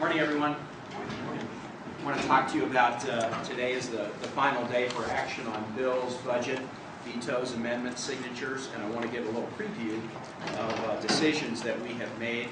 Morning, everyone. I want to talk to you about today is the final day for action on bills, budget, vetoes, amendments, signatures, and I want to give a little preview of decisions that we have made.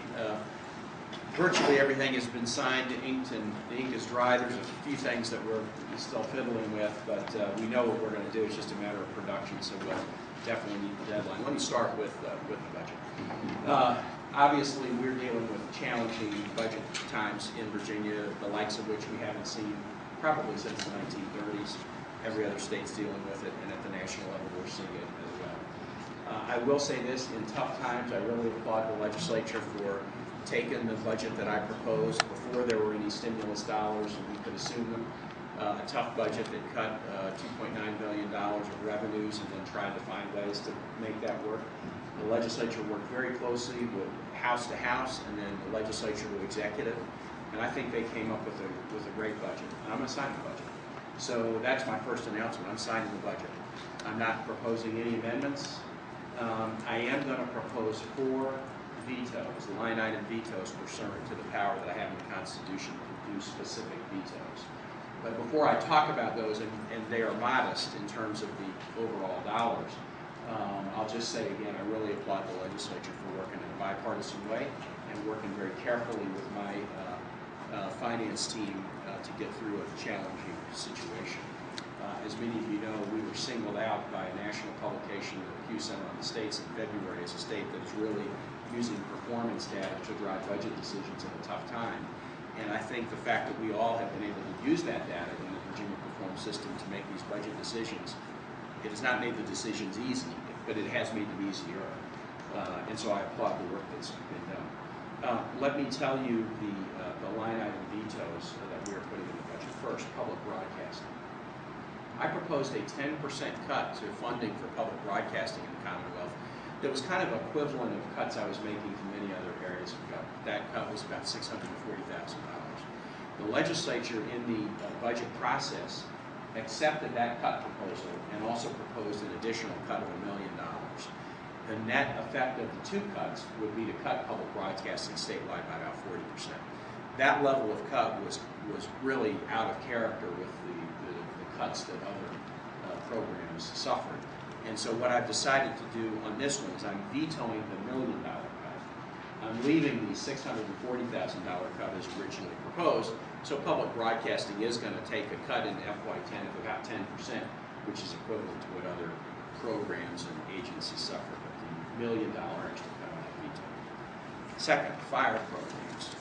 Virtually everything has been signed, inked, and the ink is dry. There's a few things that we're still fiddling with, but we know what we're going to do. It's just a matter of production, so we'll definitely meet the deadline. Let me start with the budget. Obviously, we're dealing with challenging budget times in Virginia, the likes of which we haven't seen probably since the 1930s. Every other state's dealing with it, and at the national level, we're seeing it as well. I will say this, in tough times, I really applaud the legislature for taking the budget that I proposed before there were any stimulus dollars and we could assume them. A tough budget that cut $2.9 billion of revenues and then tried to find ways to make that work. The legislature worked very closely with House to House and then the legislature to executive, and I think they came up with a great budget. And I'm going to sign the budget. So that's my first announcement. I'm signing the budget. I'm not proposing any amendments. I am going to propose 4 vetoes, line item vetoes pursuant to the power that I have in the Constitution to do specific vetoes. But before I talk about those, and they are modest in terms of the overall dollars, I'll just say again, I really applaud the legislature for working in a bipartisan way and working very carefully with my finance team to get through a challenging situation. As many of you know, we were singled out by a national publication, the Pew Center on the States, in February as a state that is really using performance data to drive budget decisions in a tough time. And I think the fact that we all have been able to use that data in the Virginia Perform system to make these budget decisions, it has not made the decisions easy, but it has made them easier. And so I applaud the work that's been done. Let me tell you the line item vetoes that we are putting in the budget. First, public broadcasting. I proposed a 10% cut to funding for public broadcasting in the Commonwealth that was kind of equivalent of cuts I was making to many other areas of government. That cut was about $640,000. The legislature in the budget process accepted that cut proposal and also proposed an additional cut of $1 million. The net effect of the 2 cuts would be to cut public broadcasting statewide by about 40%. That level of cut was really out of character with the cuts that other programs suffered. And so what I've decided to do on this one is I'm vetoing the $1 million cut. I'm leaving the $640,000 cut as originally proposed, so public broadcasting is going to take a cut in FY10 of about 10%, which is equivalent to what other programs and agencies suffer, but the $1 million extra cut I veto. Second, fire programs.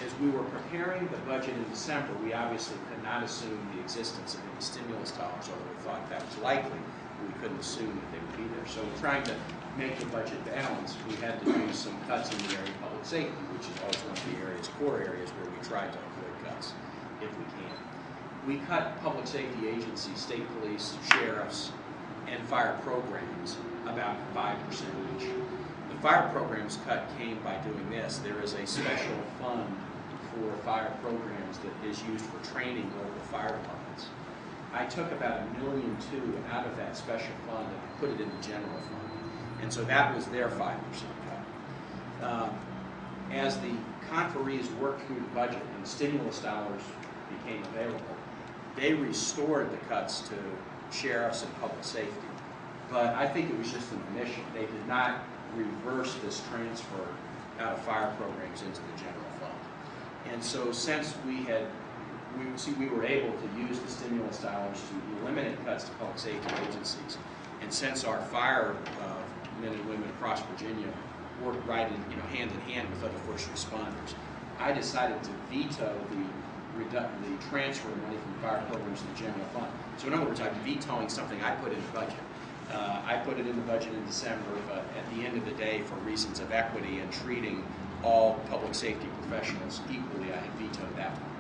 As we were preparing the budget in December, we obviously could not assume the existence of any stimulus dollars, although we thought that was likely. We couldn't assume that they would be there. So in trying to make the budget balanced, we had to do some cuts in the area of public safety, which is always one of the core areas where we try to avoid cuts if we can. We cut public safety agencies, state police, sheriffs, and fire programs about 5% each. The fire programs cut came by doing this. There is a special fund for fire programs that is used for training local fire departments. I took about $1.2 million out of that special fund and put it in the general fund. And so that was their 5% cut. As the conferees worked through the budget and stimulus dollars became available, they restored the cuts to sheriffs and public safety. But I think it was just an omission. They did not reverse this transfer out of fire programs into the general fund. And so since we were able to use the stimulus dollars to eliminate cuts to public safety agencies, and since our fire men and women across Virginia work right in, hand in hand with other first responders, I decided to veto the transfer of money from fire programs to the general fund. So in other words, I'm vetoing something I put in the budget. I put it in the budget in December, but at the end of the day, for reasons of equity and treating all public safety professionals equally, I have vetoed that one.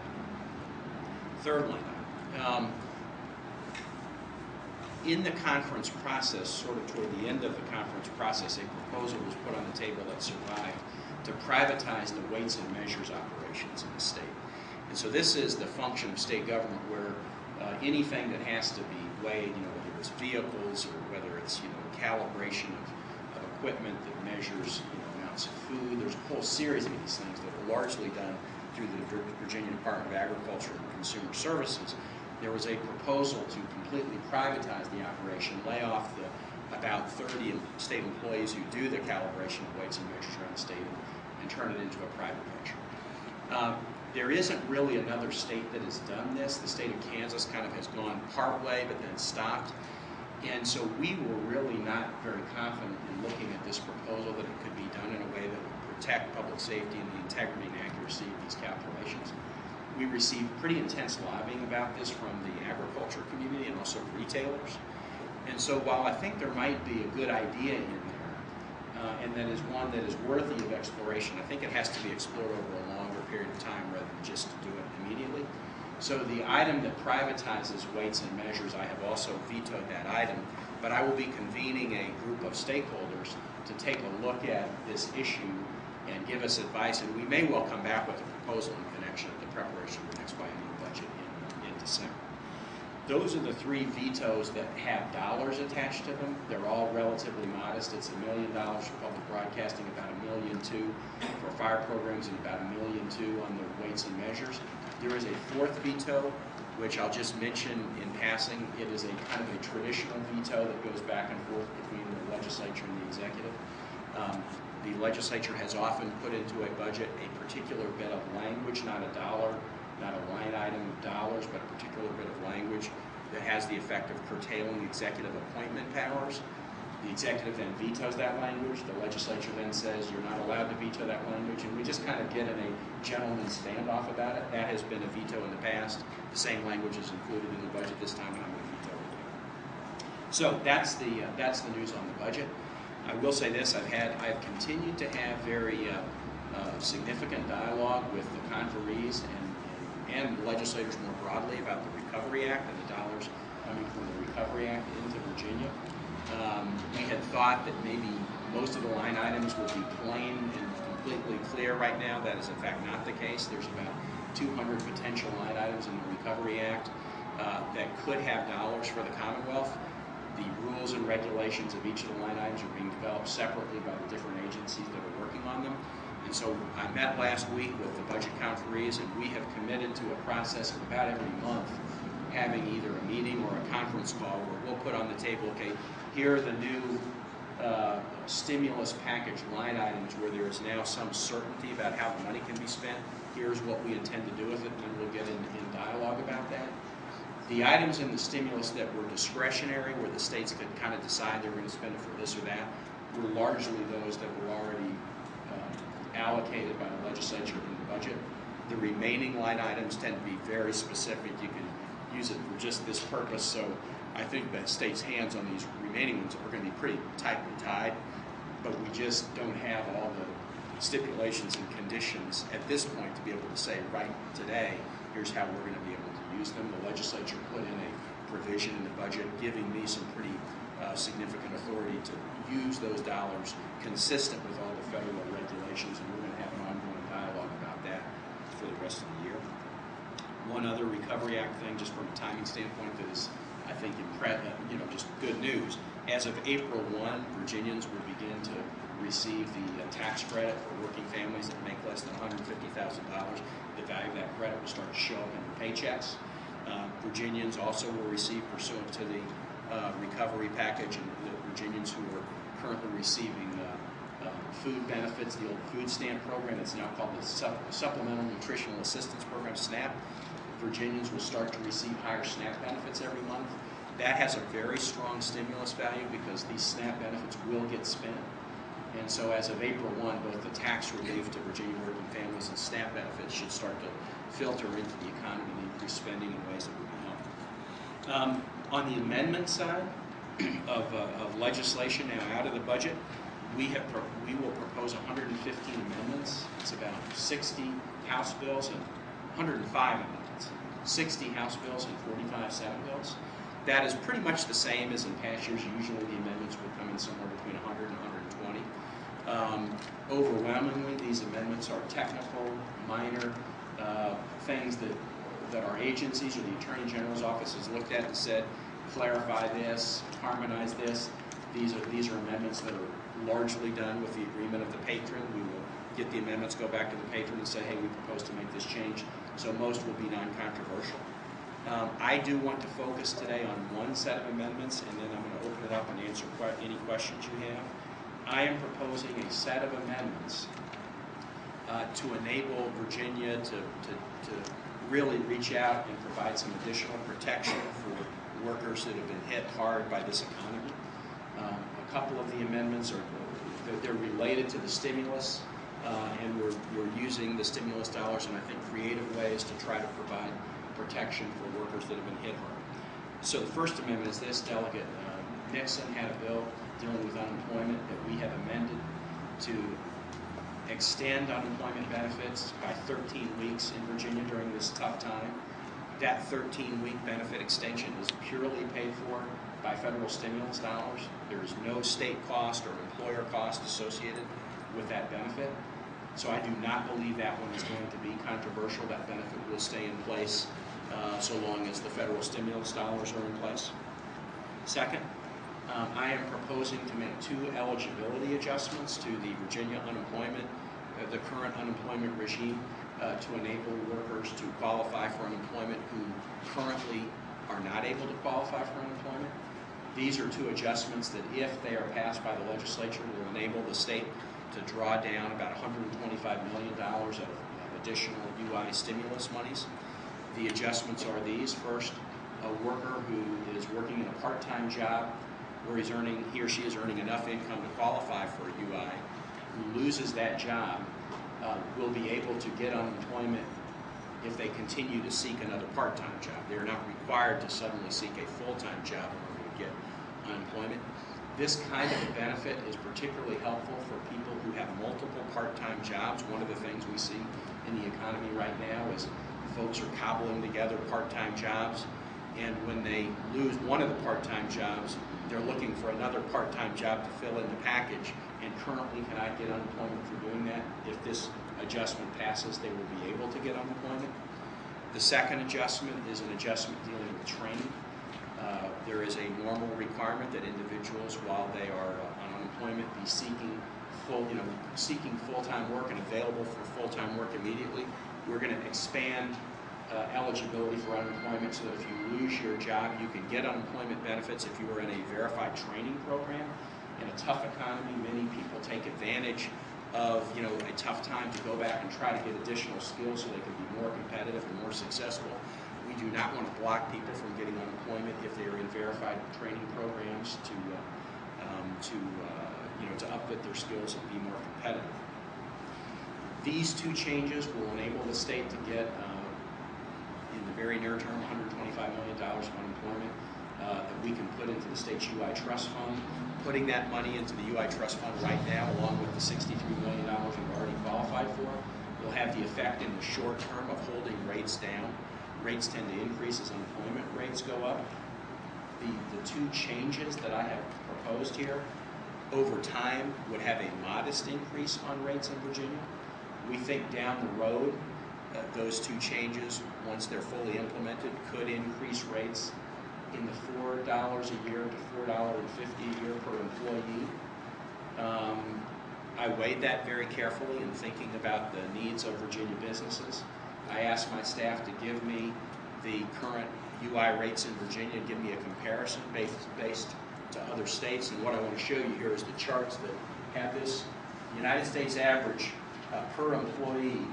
Third line, in the conference process, sort of toward the end of the conference process, a proposal was put on the table that survived to privatize the weights and measures operations in the state. And so this is the function of state government where anything that has to be weighed, whether it's vehicles or whether it's calibration of equipment that measures amounts of food there's a whole series of these things that were largely done through the Virginia Department of Agriculture and Consumer Services. There was a proposal to completely privatize the operation, lay off the about 30 state employees who do the calibration of weights and measures around the state and turn it into a private venture. There isn't really another state that has done this. The state of Kansas kind of has gone part way but then stopped. And so we were really not very confident in looking at this proposal that it could be done in a way that would protect public safety and the integrity and accuracy of these calculations. We received pretty intense lobbying about this from the agriculture community and also retailers. And so while I think there might be a good idea in there, and that is one that is worthy of exploration, I think it has to be explored over a longer period of time rather than just to do it immediately. So the item that privatizes weights and measures, I have also vetoed that item, but I will be convening a group of stakeholders to take a look at this issue and give us advice, and we may well come back with a proposal in connection with the preparation of the next biennial budget in December. Those are the three vetoes that have dollars attached to them. They're all relatively modest. It's $1 million for public broadcasting, about $1.2 million for fire programs, and about $1.2 million on the weights and measures. There is a fourth veto, which I'll just mention in passing. It is a kind of a traditional veto that goes back and forth between the legislature and the executive. The legislature has often put into a budget a particular bit of language, not a dollar, not a line item of dollars, but a particular bit of language that has the effect of curtailing executive appointment powers. The executive then vetoes that language. The legislature then says you're not allowed to veto that language, and we just kind of get in a gentleman's standoff about it. That has been a veto in the past. The same language is included in the budget this time, and I'm going to veto it again. So that's the news on the budget. I will say this: I've continued to have very significant dialogue with the conferees and legislators more broadly about the Recovery Act and the dollars coming from the Recovery Act into Virginia. We had thought that maybe most of the line items would be plain and completely clear right now. That is in fact not the case. There's about 200 potential line items in the Recovery Act that could have dollars for the Commonwealth. The rules and regulations of each of the line items are being developed separately by the different agencies that are working on them. And so I met last week with the budget conferees, and we have committed to a process of about every month having either a meeting or a conference call where we'll put on the table, okay, here are the new stimulus package line items where there is now some certainty about how the money can be spent. Here's what we intend to do with it, and then we'll get in dialogue about that. The items in the stimulus that were discretionary, where the states could kind of decide they were going to spend it for this or that, were largely those that were already allocated by the legislature in the budget. The remaining line items tend to be very specific. You can use it for just this purpose, so I think that states' hands on these remaining ones are going to be pretty tightly tied, but we just don't have all the stipulations and conditions at this point to be able to say right today, here's how we're going to be able to use them. The legislature put in a provision in the budget giving me some pretty significant authority to use those dollars consistent with all the federal regulations, and we're going to have an ongoing dialogue about that for the rest of the year. One other Recovery Act thing, just from a timing standpoint, that is, I think, just good news. As of April 1, Virginians will begin to receive the tax credit for working families that make less than $150,000. The value of that credit will start to show up in their paychecks. Virginians also will receive, pursuant to the recovery package, and the Virginians who are currently receiving food benefits, the old food stamp program, it's now called the Supplemental Nutritional Assistance Program, SNAP. Virginians will start to receive higher SNAP benefits every month. That has a very strong stimulus value because these SNAP benefits will get spent. And so as of April 1, both the tax relief to Virginia working families and SNAP benefits should start to filter into the economy and increase spending in ways that would be helpful. On the amendment side of legislation now out of the budget, we will propose 115 amendments. It's about 60 House bills and 105 amendments, 60 House bills and 45 Senate bills. That is pretty much the same as in past years. Usually the amendments would come in somewhere between 100 and 120. Overwhelmingly, these amendments are technical, minor things that our agencies or the Attorney General's office has looked at and said, clarify this, harmonize this. These are amendments that are largely done with the agreement of the patron. We will get the amendments, go back to the patron and say, hey, we propose to make this change. So most will be non-controversial. I do want to focus today on one set of amendments, and then I'm going to open it up and answer any questions you have. I am proposing a set of amendments to enable Virginia to really reach out and provide some additional protection for workers that have been hit hard by this economy. A couple of the amendments they're related to the stimulus, and we're using the stimulus dollars in, I think, creative ways to try to provide protection for workers that have been hit hard. So the first amendment is this. Delegate Nixon had a bill dealing with unemployment that we have amended to extend unemployment benefits by 13 weeks in Virginia during this tough time. That 13-week benefit extension is purely paid for by federal stimulus dollars. There is no state cost or employer cost associated with that benefit. So I do not believe that one is going to be controversial. That benefit will stay in place so long as the federal stimulus dollars are in place. Second, I am proposing to make two eligibility adjustments to the Virginia unemployment, the current unemployment regime, to enable workers to qualify for unemployment who currently are not able to qualify for unemployment. These are two adjustments that, if they are passed by the legislature, will enable the state to draw down about $125 million of additional UI stimulus monies. The adjustments are these. First, a worker who is working in a part-time job where he or she is earning enough income to qualify for a UI, who loses that job, will be able to get unemployment if they continue to seek another part-time job. They are not required to suddenly seek a full-time job in order to get unemployment. This kind of a benefit is particularly helpful for people who have multiple part-time jobs. One of the things we see in the economy right now is folks are cobbling together part-time jobs, and when they lose one of the part-time jobs, they're looking for another part-time job to fill in the package, and currently cannot get unemployment for doing that. If this adjustment passes, they will be able to get unemployment. The second adjustment is an adjustment dealing with training. There is a normal requirement that individuals, while they are on unemployment, be seeking full-time work and available for full-time work immediately. We're going to expand eligibility for unemployment so that if you lose your job, you can get unemployment benefits if you are in a verified training program. In a tough economy, many people take advantage of a tough time to go back and try to get additional skills so they can be more competitive and more successful. We do not want to block people from getting unemployment if they are in verified training programs to upfit their skills and be more competitive. These two changes will enable the state to get, in the very near term, $125 million of unemployment that we can put into the state's UI trust fund. Putting that money into the UI trust fund right now, along with the $63 million we've already qualified for, will have the effect in the short term of holding rates down. Rates tend to increase as unemployment rates go up. The two changes that I have proposed here, over time, would have a modest increase on rates in Virginia. We think down the road, those two changes, once they're fully implemented, could increase rates in the $4 a year to $4.50 a year per employee. I weighed that very carefully in thinking about the needs of Virginia businesses. I asked my staff to give me the current UI rates in Virginia, give me a comparison based to other states, and what I want to show you here is the charts that have this. The United States average per employee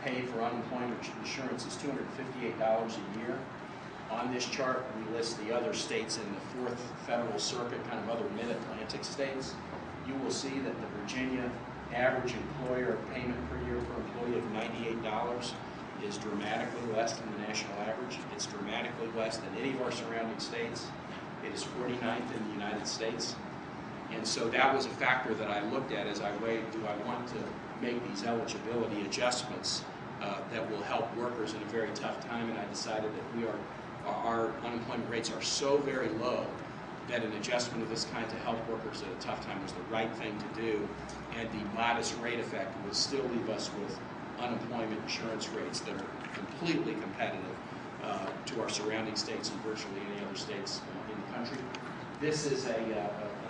paid for unemployment insurance is $258 a year. On this chart, we list the other states in the 4th Federal Circuit, kind of other mid-Atlantic states. You will see that the Virginia average employer payment per year per employee of $98 is dramatically less than the national average. It's dramatically less than any of our surrounding states. It is 49th in the United States. And so that was a factor that I looked at as I weighed, do I want to make these eligibility adjustments that will help workers in a very tough time, and I decided that our unemployment rates are so very low that an adjustment of this kind to help workers at a tough time was the right thing to do, and the modest rate effect would still leave us with unemployment insurance rates that are completely competitive to our surrounding states and virtually any other states in the country. This is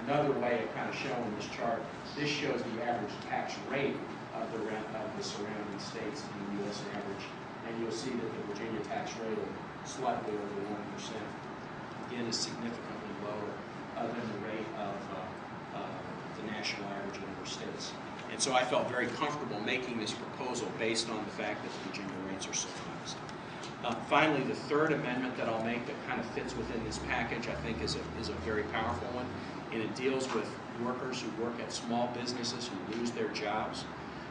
another way of kind of showing this chart. This shows the average tax rate the surrounding states in the U.S. average. And you'll see that the Virginia tax rate of slightly over 1%, again, is significantly lower than the rate of the national average in other states. And so I felt very comfortable making this proposal based on the fact that the Virginia rates are so modest. Finally, the third amendment that I'll make that kind of fits within this package, I think, is a very powerful one, and it deals with workers who work at small businesses who lose their jobs.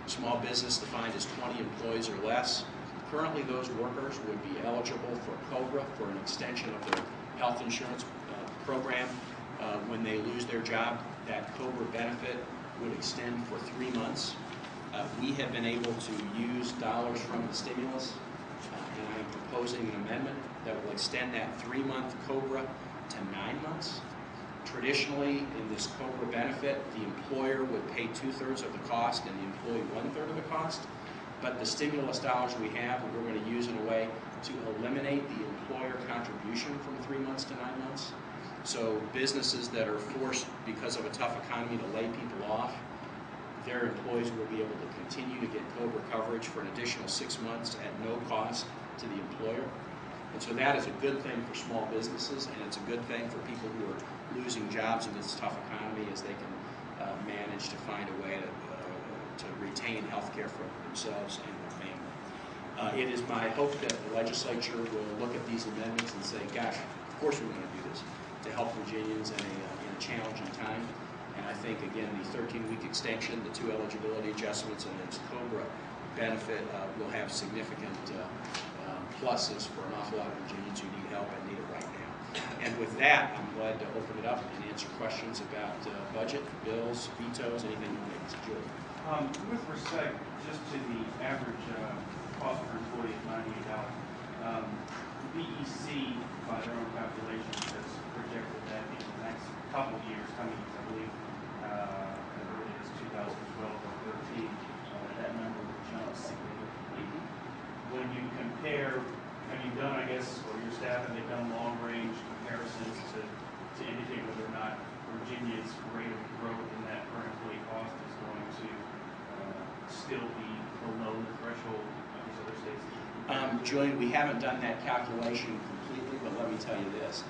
Small business defined as 20 employees or less. Currently, those workers would be eligible for COBRA, for an extension of their health insurance program. When they lose their job, that COBRA benefit would extend for 3 months. We have been able to use dollars from the stimulus, and I am proposing an amendment that will extend that 3-month COBRA to 9 months. Traditionally, in this COBRA benefit, the employer would pay 2/3 of the cost and the employee 1/3 of the cost. But the stimulus dollars we have, we're going to use in a way to eliminate the employer contribution from 3 months to 9 months. So businesses that are forced, because of a tough economy, to lay people off, their employees will be able to continue to get COBRA coverage for an additional 6 months at no cost to the employer. And so that is a good thing for small businesses, and it's a good thing for people who are losing jobs in this tough economy, as they can manage to find a way to retain health care for themselves and their family. It is my hope that the legislature will look at these amendments and say, gosh, of course we want to do this to help Virginians in a challenging time. And I think, again, the 13-week extension, the 2 eligibility adjustments, and this COBRA benefit will have significant pluses for an awful lot of Virginians who need help and need it right now. And with that, I'm glad to open it up and answer questions about budget, bills, vetoes, anything you want to Julie. With respect just to the average cost per employee of $98, BEC, by their own calculations, has projected that in the next couple of years, coming, I believe, as early as 2012 or 13, that number will jump significantly. When you compare, have you done, I guess, or your staff, have they done long-range comparisons to indicate whether or not Virginia's rate of growth in that per employee cost is going to still be below the threshold of these other states? Julian, we haven't done that calculation completely, but let me tell you this.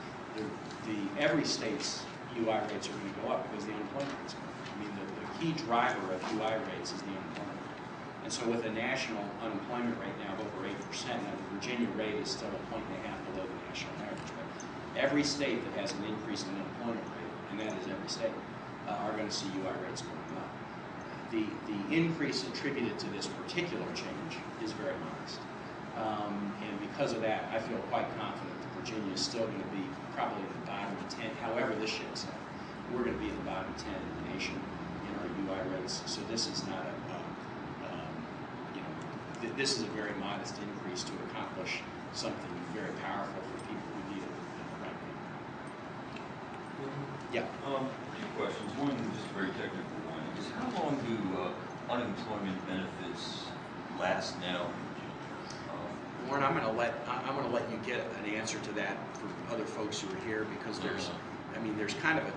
Every state's UI rates are going to go up because the unemployment rate's going up. I mean, the key driver of UI rates is the unemployment rate. And so with a national unemployment rate now of over 8%, now the Virginia rate is still 1.5 points below the national average. But every state that has an increase in unemployment rate, and that is every state, are going to see UI rates going up. The increase attributed to this particular change is very modest. And because of that, I feel quite confident that Virginia is still going to be probably in the bottom of 10, however this shakes out. We're going to be in the bottom 10 in the nation in our UI rates. So this is not this is a very modest increase to accomplish something very powerful for people who need it right now. Yeah. 2 questions. One, just a very technical one, is how long do unemployment benefits last now? Warren, I'm going to let you get an answer to that for other folks who are here, because there's kind of a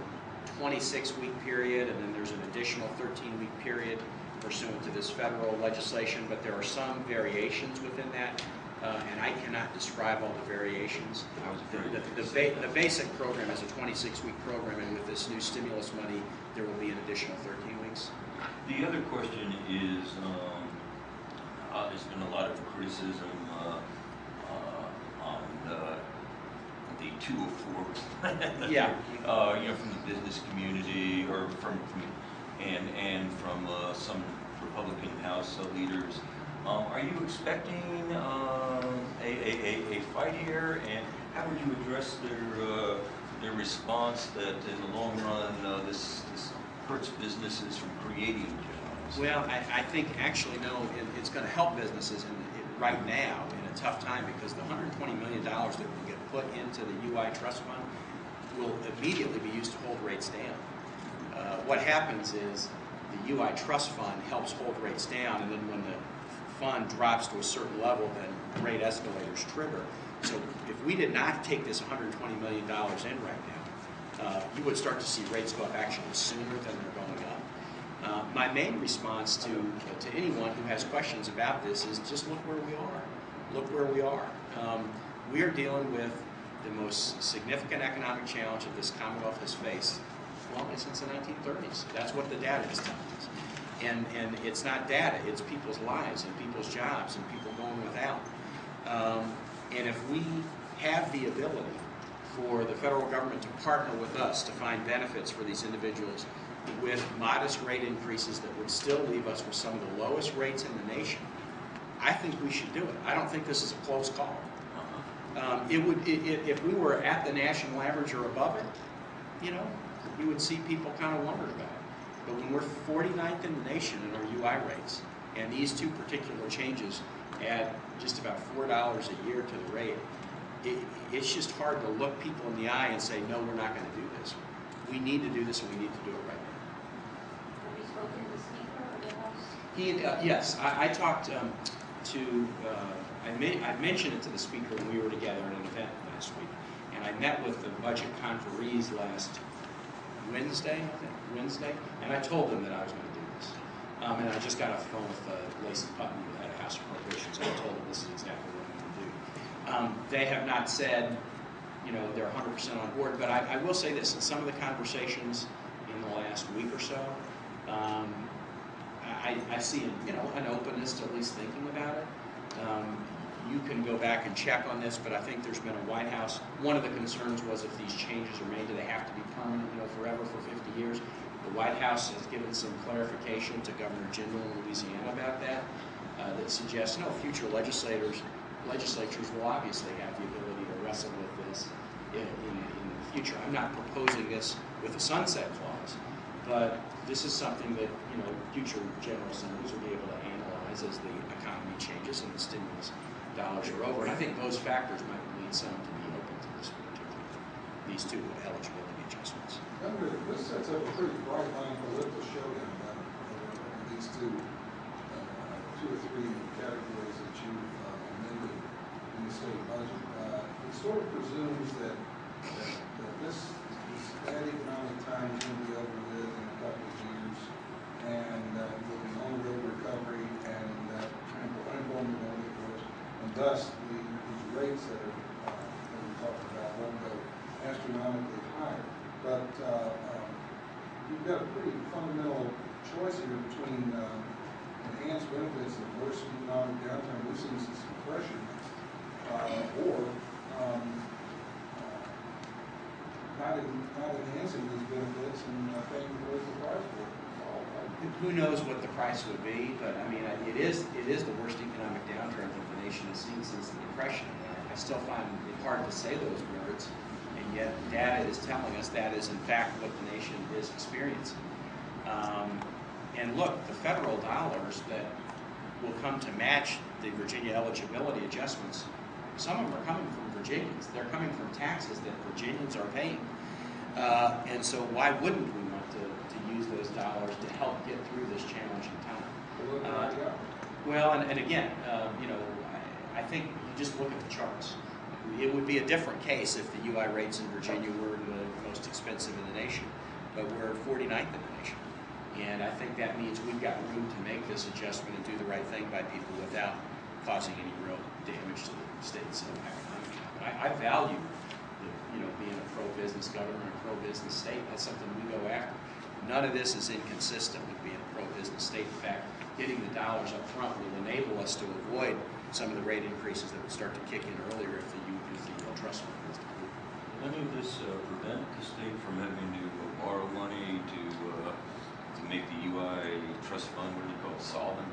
26-week period, and then there's an additional 13-week period pursuant to this federal legislation, but there are some variations within that, and I cannot describe all the variations. The basic program is a 26-week program, and with this new stimulus money, there will be an additional 13 weeks. The other question is, there's been a lot of criticism on the 204 plan. Yeah. From the business community, or from some Republican House leaders. Are you expecting a fight here, and how would you address their response that in the long run this hurts businesses from creating jobs? Well, I think actually no, it's going to help businesses right now in a tough time, because the $120 million that will get put into the UI trust fund will immediately be used to hold rates down. What happens is the UI trust fund helps hold rates down, and then when the fund drops to a certain level, then rate escalators trigger. So if we did not take this $120 million in right now, you would start to see rates go up actually sooner than they're going up. My main response to anyone who has questions about this is just look where we are. Look where we are. We are dealing with the most significant economic challenge that this Commonwealth has faced, well, since the 1930s. That's what the data is telling us. And it's not data, it's people's lives and people's jobs and people going without. And if we have the ability for the federal government to partner with us to find benefits for these individuals with modest rate increases that would still leave us with some of the lowest rates in the nation, I think we should do it. I don't think this is a close call. If we were at the national average or above it, you know, you would see people kind of wonder about it. But when we're 49th in the nation in our UI rates, and these two particular changes add just about $4 a year to the rate, it's just hard to look people in the eye and say, no, we're not going to do this. We need to do this, and we need to do it right now. Have you spoken to the Speaker of the House? Yes, I talked I mentioned it to the Speaker when we were together at an event last week, and I met with the budget conferees last Wednesday, and I told them that I was going to do this. And I just got off the phone with Lacey Putnam, who had a House Appropriations, and I told them this is exactly what I'm going to do. They have not said, you know, they're 100% on board, but I will say this, in some of the conversations in the last week or so, I see, you know, an openness to at least thinking about it. You can go back and check on this, but I think there's been a White House. One of the concerns was if these changes are made, do they have to be permanent, you know, forever for 50 years? The White House has given some clarification to Governor Jindal in Louisiana about that, that suggests, no, future legislatures will obviously have the ability to wrestle with this in the future. I'm not proposing this with a sunset clause, but this is something that, you know, future General Assemblies will be able to analyze as the economy changes and the stimulus dollars are over. And I think those factors might lead some to be open to these two eligibility adjustments. Governor, this sets up a pretty bright line political showdown over these two or three categories that you've amended in the state budget. It sort of presumes that this bad economic time is going to be over with in a couple of years, and we'll be on the road to recovery, and unemployment won't get worse, and thus these rates that we're talking about won't go astronomically higher. But you've got a pretty fundamental choice here between enhanced benefits and worse economic downturn. We've seen some suppression, or not enhancing these benefits and paying the price for it. Who knows what the price would be, but I mean, it is the worst economic downturn that the nation has seen since the Depression. I still find it hard to say those words, and yet data is telling us that is in fact what the nation is experiencing. And look, the federal dollars that will come to match the Virginia eligibility adjustments, some of them are coming from Virginians. They're coming from taxes that Virginians are paying. And so why wouldn't we want to use those dollars to help get through this challenging time? Well, and again, you know, I think you just look at the charts. It would be a different case if the UI rates in Virginia were the most expensive in the nation, but we're 49th in the nation. And I think that means we've got room to make this adjustment and do the right thing by people without causing any real damage to the state's economic. I value, you know, being a pro-business government, a pro-business state. That's something we go after. None of this is inconsistent with being a pro-business state. In fact, getting the dollars up front will enable us to avoid some of the rate increases that would start to kick in earlier if the trust fund is approved. Will any of this prevent the state from having to borrow money to make the UI trust fund, what do you call it, solvent?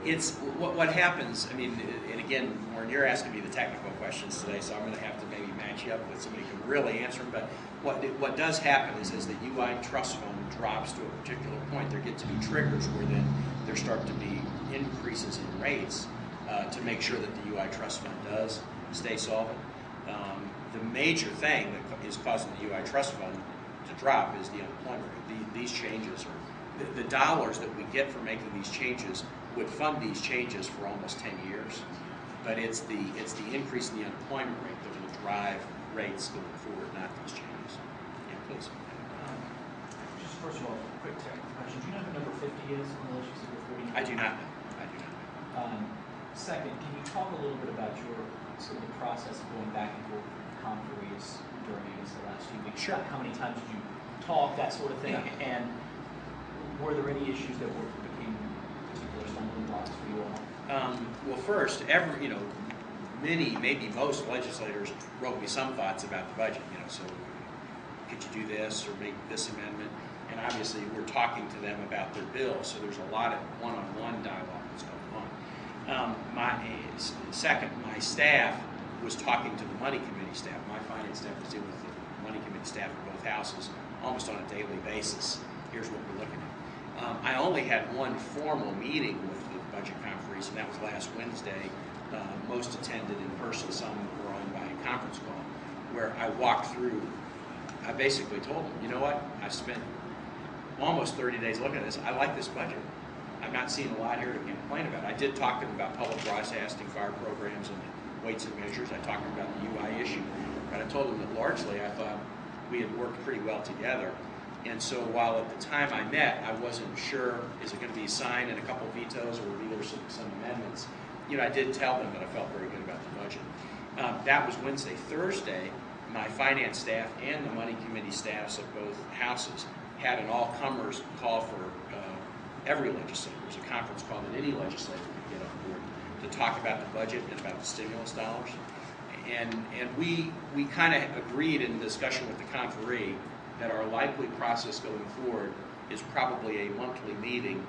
It's what happens. I mean, and again, Warren, you're asking me the technical questions today, so I'm going to have to maybe match you up with somebody who can really answer them. But what does happen is as the UI trust fund drops to a particular point, there get to be triggers where then there start to be increases in rates to make sure that the UI trust fund does stay solvent. The major thing that is causing the UI trust fund to drop is the unemployment rate. These changes are the dollars that we get for making these changes would fund these changes for almost 10 years. But it's the increase in the unemployment rate that will drive rates going forward, not these changes. Yeah, please. Just Just first of all, quick technical question. Do you know what number 50 is on the list? You said the 49. I do not know. I do not know. Second, can you talk a little bit about your sort of the process of going back and forth with conferees during, I guess, the last few weeks? Sure. How many times did you talk, that sort of thing? Yeah. And were there any issues that became particular stumbling blocks for you all? Well, first, many, maybe most legislators wrote me some thoughts about the budget. So could you do this or make this amendment? And obviously, we're talking to them about their bills, so there's a lot of one-on-one dialogue that's going on. My staff was talking to the Money Committee staff. My finance staff was dealing with the Money Committee staff in both houses almost on a daily basis. Here's what we're looking at. I only had one formal meeting with the budget conferees, and that was last Wednesday. Most attended in person, some were on by a conference call, where I walked through. I basically told them, you know what, I've spent almost 30 days looking at this. I like this budget. I'm not seeing a lot here to complain about. I did talk to them about public broadcasting, fire programs, and weights and measures. I talked to them about the UI issue. But I told them that largely I thought we had worked pretty well together. And so while at the time I met, I wasn't sure, is it going to be signed and a couple vetoes, or will there be some amendments? I did tell them that I felt very good about the budget. That was Wednesday. Thursday, my finance staff and the Money Committee staffs of both houses had an all-comers call for every legislator. It was a conference call that any legislator could get on board to talk about the budget and about the stimulus dollars. And we kind of agreed in discussion with the conferee that our likely process going forward is probably a monthly meeting.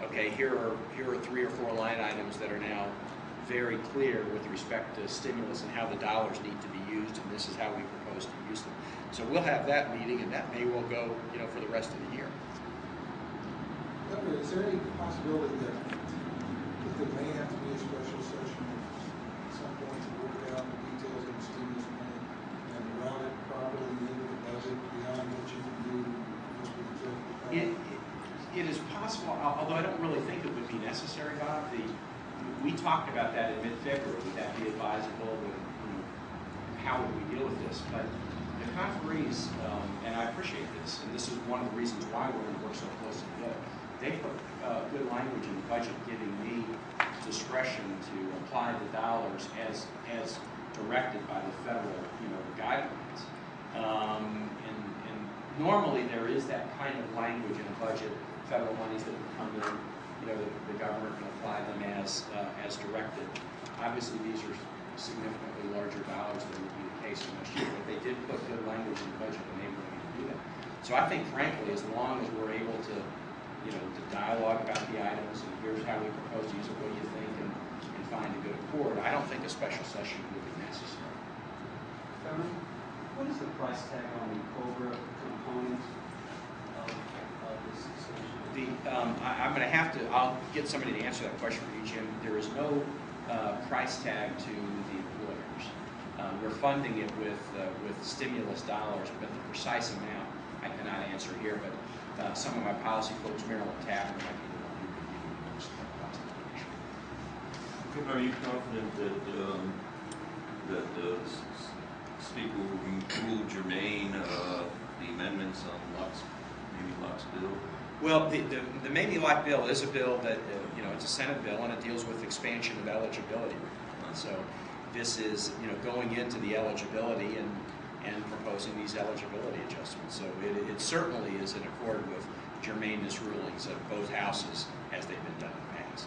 Okay, here are 3 or 4 line items that are now very clear with respect to stimulus and how the dollars need to be used, and this is how we propose to use them. So we'll have that meeting, and that may well go, for the rest of the year. Governor, is there any possibility that there may have to be a special session at some point to work out the details of the stimulus plan and route it properly into the budget beyond what you can do just with the executive power? It is possible, although I don't really think it would be necessary, Bob. We talked about that in mid-February. Would that be advisable? How would we deal with this? But the conferees, and I appreciate this, and this is one of the reasons why we're going to work so closely together. They put good language in the budget, giving me discretion to apply the dollars as directed by the federal, guidelines. And normally there is that kind of language in a budget, federal monies that would come in. The government can apply them as directed. Obviously, these are significantly larger dollars than would be the case last year, but they did put good language in the budget enabling me to do that. So I think, frankly, as long as we're able to, to dialogue about the items, and here's how we propose to use it, what do you think, and find a good accord, I don't think a special session would be necessary. Governor, what is the price tag on the COBRA component of this extension? I'm going to have to, I'll get somebody to answer that question for you, Jim. There is no price tag to the employers. We're funding it with stimulus dollars, but the precise amount I cannot answer here, but some of my policy folks, Maryland Tapper, might be the one who could give you most of that cost information. Are you confident that the Speaker will rule germane the amendments on Locke's bill? Well, the Mamie Locke bill is a bill that, it's a Senate bill, and it deals with expansion of eligibility. So this is, going into the eligibility and proposing these eligibility adjustments. So it certainly is in accord with germaneness rulings of both houses as they've been done in the past.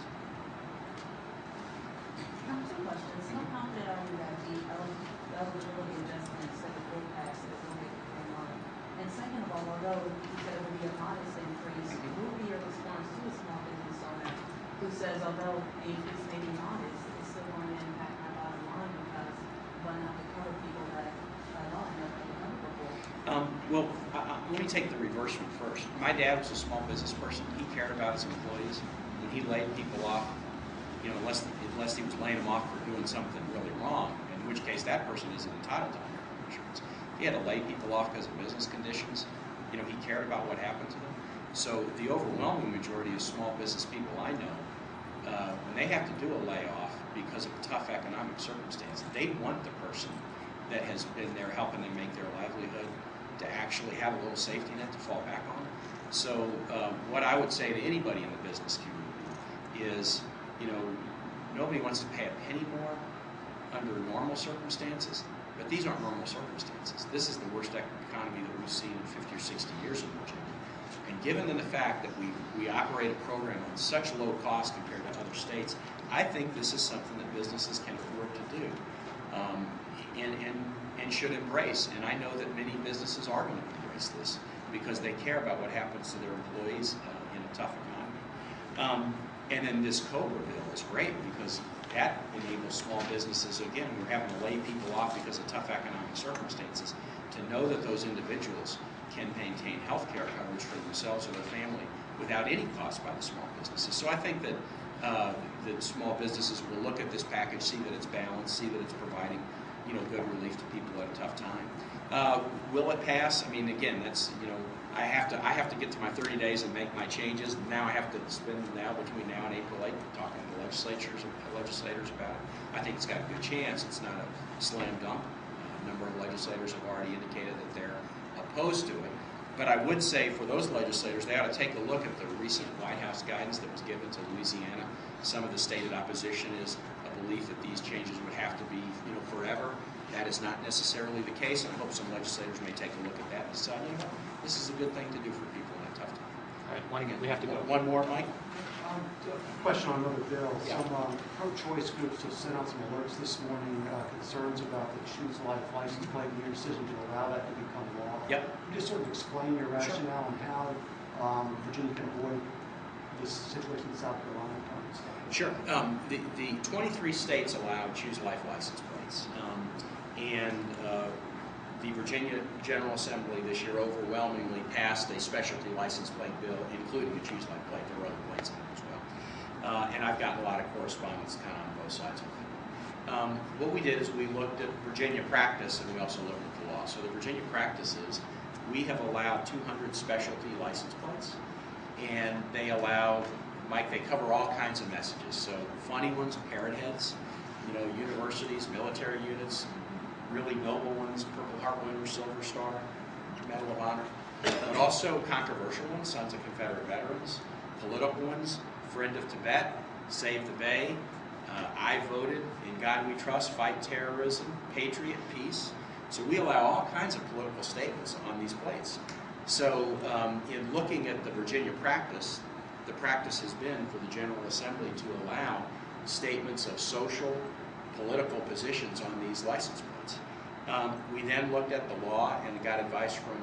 Two questions. How confident are you that the eligibility adjustments that the bill passed that will make it very long? And second of all, although you said it would be a modest increase, what would be your response to a small business owner who says, although the increase may be modest, it's still going to impact my bottom line because I'm going to have to cover people that I don't have to cover before? Let me take the reverse one first. My dad was a small business person. He cared about his employees. When he laid people off, unless he was laying them off for doing something really wrong, in which case that person isn't entitled to unemployment insurance. If he had to lay people off because of business conditions, he cared about what happened to them. So the overwhelming majority of small business people I know, when they have to do a layoff because of tough economic circumstances, they want the person that has been there helping them make their livelihood to actually have a little safety net to fall back on. So what I would say to anybody in the business community is, you know, nobody wants to pay a penny more under normal circumstances, but these aren't normal circumstances. This is the worst economy that we've seen in 50 or 60 years in Virginia. And given the fact that we operate a program on such low cost compared to other states, I think this is something that businesses can afford to do and should embrace. And I know that many businesses are going to embrace this because they care about what happens to their employees in a tough economy. And then this COBRA bill is great because that enables small businesses, again, we're having to lay people off because of tough economic circumstances, to know that those individuals can maintain health care coverage for themselves or their family without any cost by the small businesses. So I think that small businesses will look at this package, see that it's balanced, see that it's providing, you know, good relief to people at a tough time. Will it pass? I mean, again, that's, you know, I have to get to my 30 days and make my changes. And now I have to spend between now and April 8th talking to legislators about it. I think it's got a good chance. It's not a slam dunk. A number of legislators have already indicated that they're opposed to it. But I would say for those legislators, they ought to take a look at the recent White House guidance that was given to Louisiana. Some of the stated opposition is a belief that these changes would have to be, you know, forever. That is not necessarily the case, and I hope some legislators may take a look at that and decide, you know, this is a good thing to do for people in a tough time. All right, we have to go. One more, Mike? A question on another bill. Yeah. Some pro-choice groups have sent out some alerts this morning, concerns about the Choose Life license plate and your decision to allow that to become law. Yep. Can you just sort of explain your rationale and how Virginia can avoid this situation in South Carolina? Sure. The 23 states allow Choose Life license plates. The Virginia General Assembly this year overwhelmingly passed a specialty license plate bill, including a Choose Life plate. There were other plates in it as well. And I've gotten a lot of correspondence kind of on both sides of it. What we did is we looked at Virginia practice and we also looked at the law. So the Virginia practice is we have allowed 200 specialty license plates, and they allow, Mike, they cover all kinds of messages. So funny ones, parrot heads, you know, universities, military units, really noble ones, Purple Heart winner, Silver Star, Medal of Honor, but also controversial ones, Sons of Confederate Veterans, political ones, Friend of Tibet, Save the Bay, I Voted, In God We Trust, Fight Terrorism, Patriot, Peace. So we allow all kinds of political statements on these plates. So in looking at the Virginia practice, the practice has been for the General Assembly to allow statements of social, political positions on these license plates. We then looked at the law and got advice from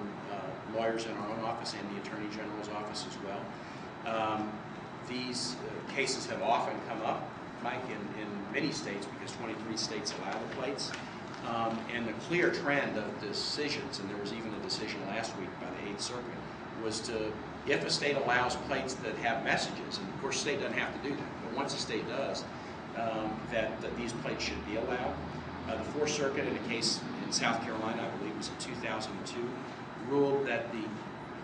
lawyers in our own office and the Attorney General's office as well. These cases have often come up, Mike, in many states because 23 states allow the plates. And the clear trend of decisions, and there was even a decision last week by the 8th Circuit, was to, if a state allows plates that have messages, and of course the state doesn't have to do that, but once a state does, that these plates should be allowed. The 4th Circuit, in a case in South Carolina, I believe it was in 2002, ruled that the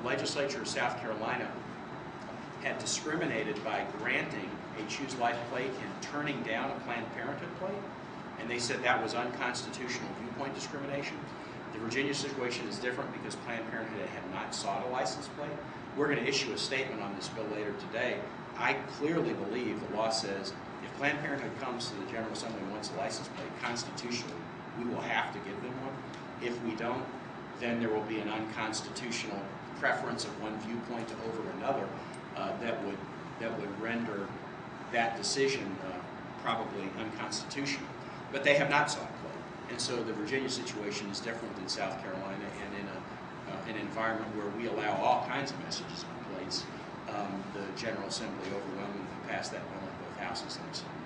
legislature of South Carolina had discriminated by granting a Choose Life plate and turning down a Planned Parenthood plate, and they said that was unconstitutional viewpoint discrimination. The Virginia situation is different because Planned Parenthood had not sought a license plate. We're going to issue a statement on this bill later today. I clearly believe the law says if Planned Parenthood comes to the General Assembly and wants a license plate, constitutionally, we will have to give them one. If we don't, then there will be an unconstitutional preference of one viewpoint over another that would render that decision probably unconstitutional. But they have not sought a plate. And so the Virginia situation is different than South Carolina, and in an environment where we allow all kinds of messages on plates, the General Assembly overwhelmingly passed that bill in both houses last summer.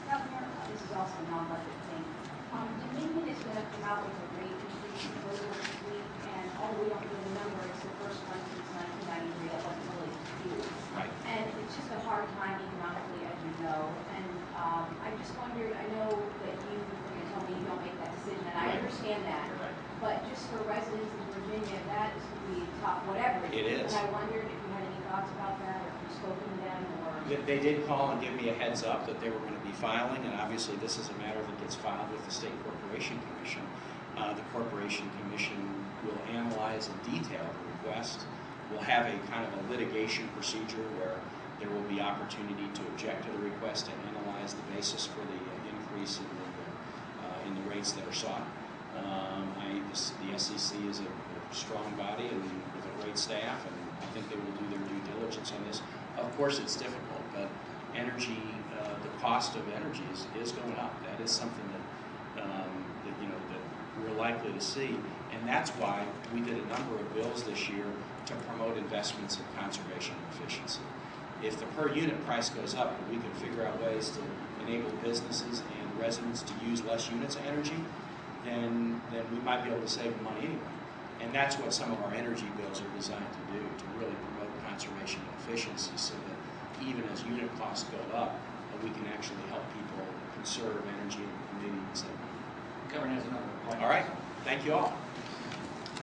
Governor, this is also a non-budget thing. Dominion is going to come out with a rate increase earlier this week, and although we don't know the number, it's the first one since 1993 that wasn't really huge. Right. And it's just a hard time economically, as you know. And I just wondered, I know that you were going to tell me you don't make that decision, and I understand that. Right. But just for residents in Virginia, that is going to be tough, whatever it is. It is. And I wondered if you had any thoughts about that, or if you've spoken to them, or... They did call and give me a heads up that they were going to be filing, and obviously this is a matter that gets filed with the State Corporation Commission. The Corporation Commission will analyze in detail the request We'll have a kind of a litigation procedure where there will be opportunity to object to the request and analyze the basis for the increase in the rates that are sought. The SEC is a strong body and with a great staff, and I think they will do their due diligence on this. Of course, it's difficult, but energy, the cost of energy is going up. That is something that we're likely to see, and that's why we did a number of bills this year to promote investments in conservation and efficiency. If the per unit price goes up, and we can figure out ways to enable businesses and residents to use less units of energy, then we might be able to save money anyway. And that's what some of our energy bills are designed to do, to really promote conservation and efficiency so that even as unit costs go up, we can actually help people conserve energy in the communities that we live in. Governor has another point. All right, thank you all.